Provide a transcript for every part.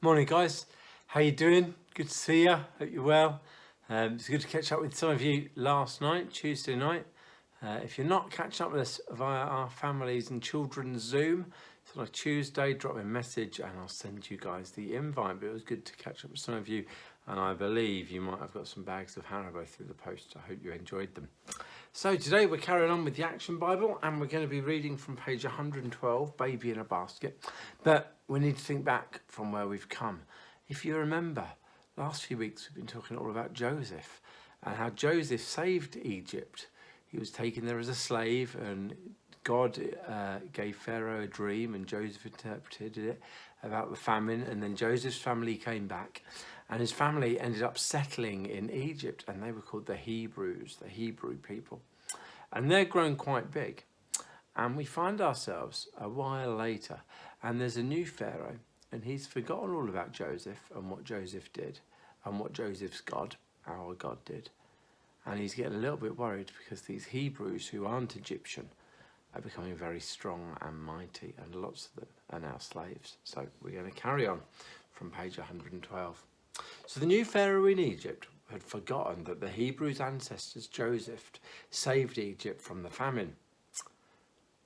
Morning guys, how you doing? Good to see you, hope you're well. It's good to catch up with some of you last night, Tuesday night. If you're not catching up with us via our families and children's Zoom, it's on a Tuesday, drop me a message and I'll send you guys the invite. But it was good to catch up with some of you, and I believe you might have got some bags of Haribo through the post. I hope you enjoyed them. So today we're carrying on with the Action Bible, and we're going to be reading from page 112, Baby in a Basket. But we need to think back from where we've come. If you remember, last few weeks we've been talking all about Joseph and how Joseph saved Egypt. He was taken there as a slave, and God gave Pharaoh a dream, and Joseph interpreted it about the famine, and then Joseph's family came back, and his family ended up settling in Egypt, and they were called the Hebrews, the Hebrew people. And they're grown quite big. And we find ourselves a while later, and there's a new Pharaoh, and he's forgotten all about Joseph and what Joseph did, and what Joseph's God, our God, did. And he's getting a little bit worried because these Hebrews who aren't Egyptian are becoming very strong and mighty, and lots of them are now slaves. So we're going to carry on from page 112. So the new Pharaoh in Egypt had forgotten that the Hebrews' ancestors, Joseph, saved Egypt from the famine.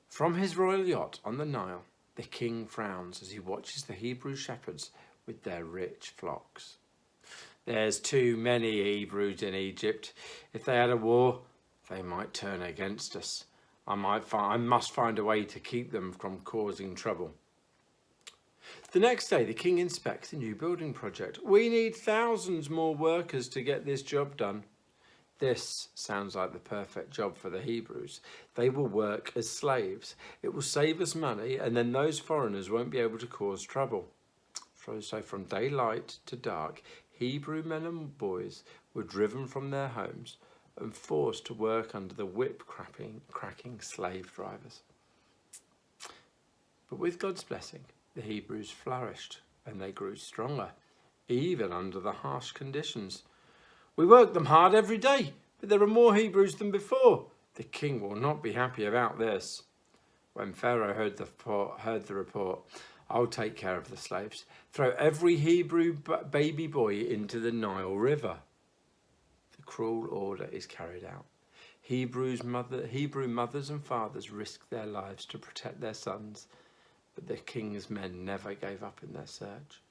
From his royal yacht on the Nile, the king frowns as he watches the Hebrew shepherds with their rich flocks. There's too many Hebrews in Egypt. If they had a war, they might turn against us. I must find a way to keep them from causing trouble. The next day, the king inspects a new building project. We need thousands more workers to get this job done. This sounds like the perfect job for the Hebrews. They will work as slaves. It will save us money, and then those foreigners won't be able to cause trouble. So from daylight to dark, Hebrew men and boys were driven from their homes and forced to work under the whip-cracking slave drivers. But with God's blessing, the Hebrews flourished and they grew stronger, even under the harsh conditions. We work them hard every day, but there are more Hebrews than before. The king will not be happy about this. When Pharaoh heard the report, I'll take care of the slaves. Throw every Hebrew baby boy into the Nile River. The cruel order is carried out. Hebrew mothers and fathers risked their lives to protect their sons, but the king's men never gave up in their search.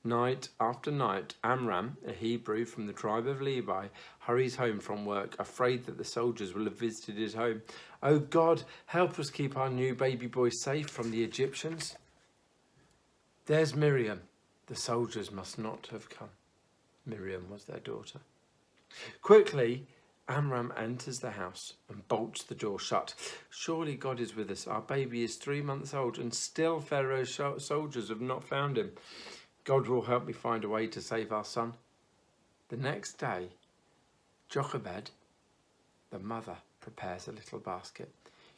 Night after night, Amram, a Hebrew from the tribe of Levi, hurries home from work, afraid that the soldiers will have visited his home. Oh God, help us keep our new baby boy safe from the Egyptians. There's Miriam. The soldiers must not have come. Miriam was their daughter. Quickly, Amram enters the house and bolts the door shut. Surely God is with us. Our baby is 3 months old, and still Pharaoh's soldiers have not found him. God will help me find a way to save our son. The next day, Jochebed, the mother, prepares a little basket.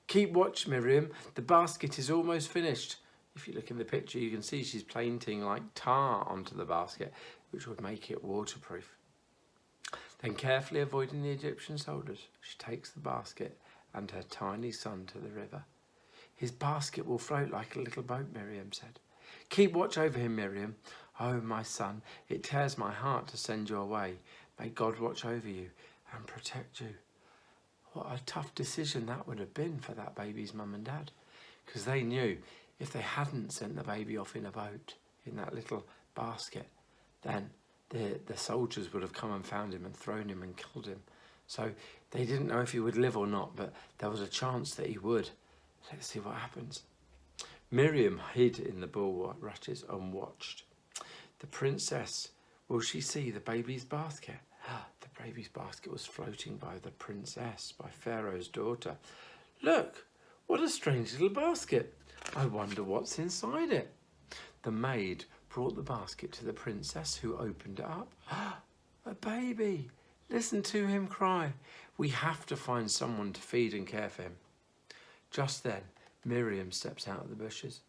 Keep watch, Miriam. The basket is almost finished. If you look in the picture, you can see she's painting like tar onto the basket, which would make it waterproof. Then, carefully avoiding the Egyptian soldiers, she takes the basket and her tiny son to the river. His basket will float like a little boat, Miriam said. Keep watch over him, Miriam. Oh, my son, it tears my heart to send you away. May God watch over you and protect you. What a tough decision that would have been for that baby's mum and dad, because they knew if they hadn't sent the baby off in a boat, in that little basket, then the soldiers would have come and found him and thrown him and killed him. So they didn't know if he would live or not, but there was a chance that he would. Let's see what happens. Miriam hid in the bulrushes and watched. The princess, will she see the baby's basket? The baby's basket was floating by the princess, by Pharaoh's daughter. Look, what a strange little basket. I wonder what's inside it. The maid brought the basket to the princess, who opened it up. A baby. Listen to him cry. We have to find someone to feed and care for him. Just then, Miriam steps out of the bushes.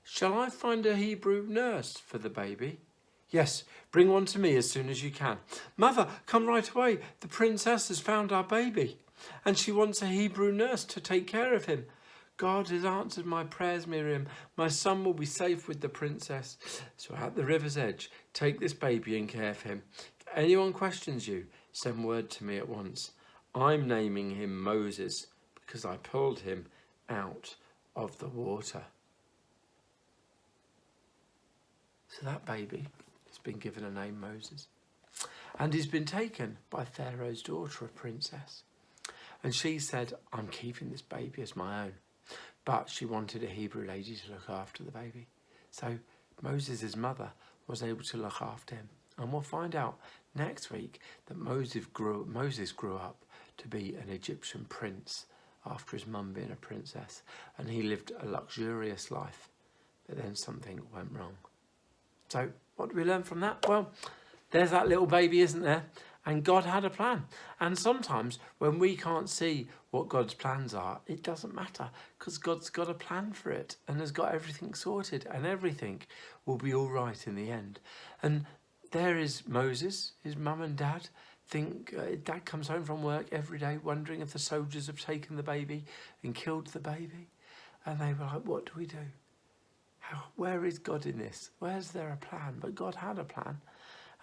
Shall I find a Hebrew nurse for the baby? Yes, bring one to me as soon as you can. Mother, come right away. The princess has found our baby, and she wants a Hebrew nurse to take care of him. God has answered my prayers, Miriam. My son will be safe with the princess. So at the river's edge, take this baby and care for him. If anyone questions you, send word to me at once. I'm naming him Moses because I pulled him out of the water. So that baby has been given a name Moses. And he's been taken by Pharaoh's daughter, a princess. And she said, I'm keeping this baby as my own. But she wanted a Hebrew lady to look after the baby. So Moses' mother was able to look after him. And we'll find out next week that Moses grew up to be an Egyptian prince after his mum being a princess. And he lived a luxurious life. But then something went wrong. So what do we learn from that? Well, there's that little baby, isn't there? And God had a plan. And sometimes when we can't see what God's plans are, it doesn't matter because God's got a plan for it and has got everything sorted and everything will be all right in the end. And there is Moses, his mum and dad. Dad comes home from work every day wondering if the soldiers have taken the baby and killed the baby. And they were like, what do we do? Where is God in this? Where's there a plan? But God had a plan.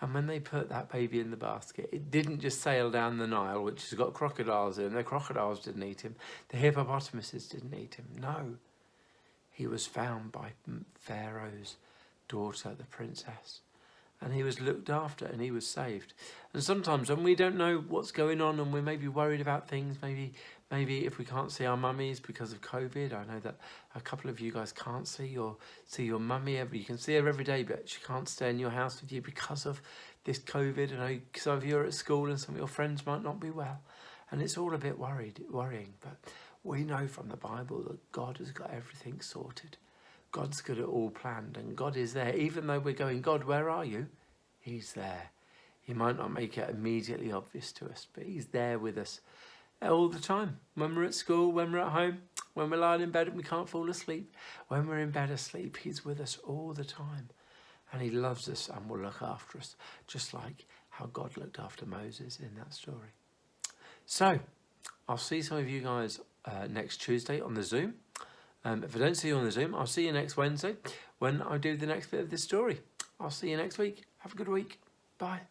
And when they put that baby in the basket, it didn't just sail down the Nile, which has got crocodiles in. The crocodiles didn't eat him. The hippopotamuses didn't eat him. No. He was found by Pharaoh's daughter, the princess. And he was looked after and he was saved. And sometimes when we don't know what's going on and we're maybe worried about things, maybe if we can't see our mummies because of COVID, I know that a couple of you guys can't see your mummy. You can see her every day, but she can't stay in your house with you because of this COVID. I know some of you are at school and some of your friends might not be well. And it's all a bit worrying. But we know from the Bible that God has got everything sorted. God's got it all planned and God is there. Even though we're going, God, where are you? He's there. He might not make it immediately obvious to us, but he's there with us all the time. When we're at school, when we're at home, when we're lying in bed and we can't fall asleep, when we're in bed asleep, he's with us all the time. And he loves us and will look after us, just like how God looked after Moses in that story. So, I'll see some of you guys next Tuesday on the Zoom. If I don't see you on the Zoom, I'll see you next Wednesday when I do the next bit of this story. I'll see you next week. Have a good week. Bye.